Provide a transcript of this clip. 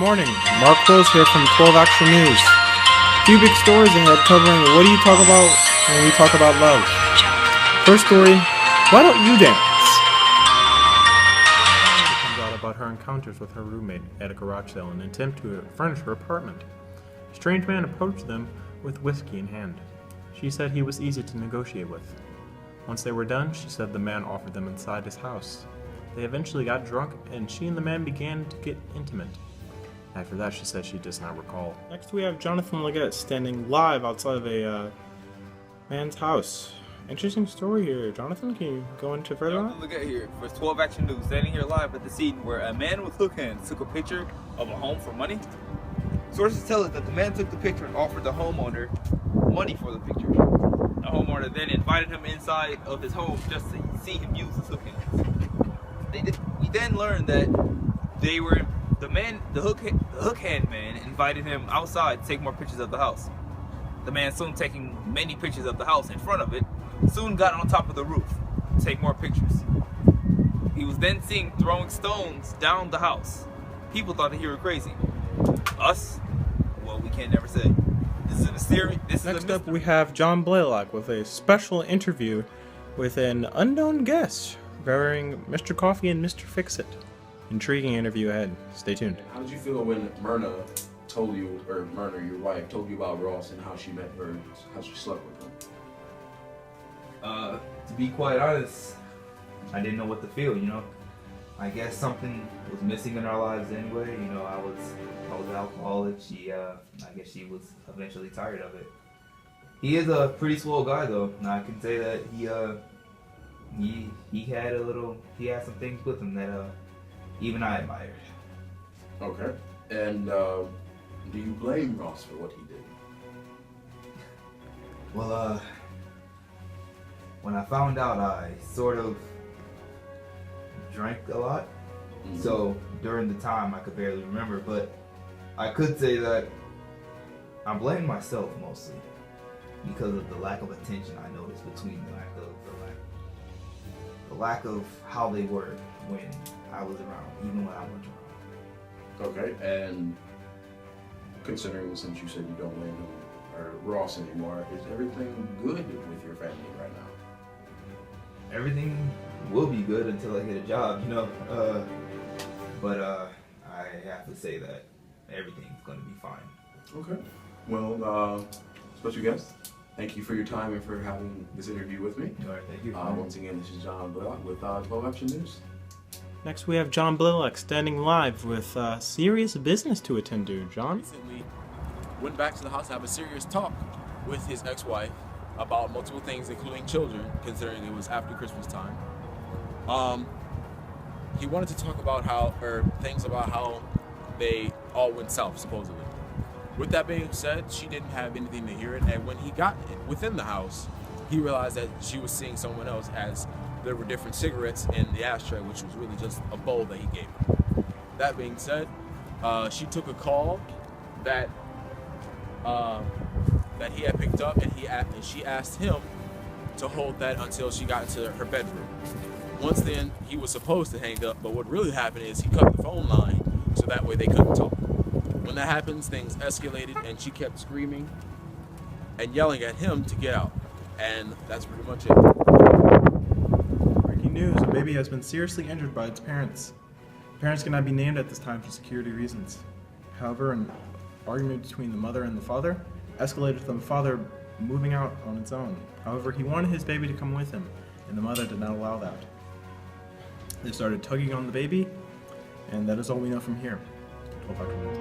morning, Marc here from 12 Action News. Few big stories ahead covering what do you talk about when we talk about love. First story, why don't you dance? It comes out about her encounters with her roommate at a garage sale in an attempt to furnish her apartment. A strange man approached them with whiskey in hand. She said he was easy to negotiate with. Once they were done, she said the man offered them inside his house. They eventually got drunk, and she and the man began to get intimate. After that, she said she does not recall. Next, we have Jonathan Ligette standing live outside of a man's house. Interesting story here. Jonathan, can you go into further on? Jonathan Ligette here for 12 Action News, standing here live at the scene where a man with hook hands took a picture of a home for money. Sources tell us that the man took the picture and offered the homeowner money for the picture. The homeowner then invited him inside of his home just to see him use his hook hands. We then learned that the hook hand man invited him outside to take more pictures of the house. The man, soon taking many pictures of the house in front of it, soon got on top of the roof to take more pictures. He was then seen throwing stones down the house. People thought that he were crazy. Us? Well, we can't never say. This is a mystery. Next up, we have John Blalock with a special interview with an unknown guest wearing Mr. Coffee and Mr. Fix-It. Intriguing interview ahead. Stay tuned. How did you feel when Myrna told you, or Myrna, your wife, told you about Ross and how she met her, how she slept with him? To be quite honest, I didn't know what to feel, I guess something was missing in our lives anyway. I was alcoholic. I guess she was eventually tired of it. He is a pretty swell guy though. Now I can say that he had some things with him that even I admired. Okay. And do you blame Ross for what he did? Well, when I found out, I sort of drank a lot. Mm-hmm. So during the time I could barely remember, but I could say that I blame myself mostly because of the lack of attention I noticed between the lack of how they were when I was around, even when I wasn't around. Okay, and considering since you said you don't blame him or Ross anymore, is everything good with your family right now? Everything will be good until I get a job, but I have to say that everything's going to be fine. Okay. Well, special guest, thank you for your time and for having this interview with me. All right, thank you. Once again, this is John Blalock with 12 Action News. Next, we have John Blalock standing live with serious business to attend to. John? Recently went back to the house to have a serious talk with his ex-wife about multiple things, including children, considering it was after Christmas time. He wanted to talk about things about how they all went south, supposedly. With that being said, she didn't have anything to hear it, and when he got within the house, he realized that she was seeing someone else as there were different cigarettes in the ashtray, which was really just a bowl that he gave her. That being said, she took a call that he had picked up, and she asked him to hold that until she got into her bedroom. Once then, he was supposed to hang up, but what really happened is he cut the phone line so that way they couldn't talk. When that happens, things escalated, and she kept screaming and yelling at him to get out. And that's pretty much it. Breaking news, a baby has been seriously injured by its parents. Parents cannot be named at this time for security reasons. However, an argument between the mother and the father escalated to the father moving out on its own. However, he wanted his baby to come with him, and the mother did not allow that. They started tugging on the baby, and that is all we know from here. 12 Action News.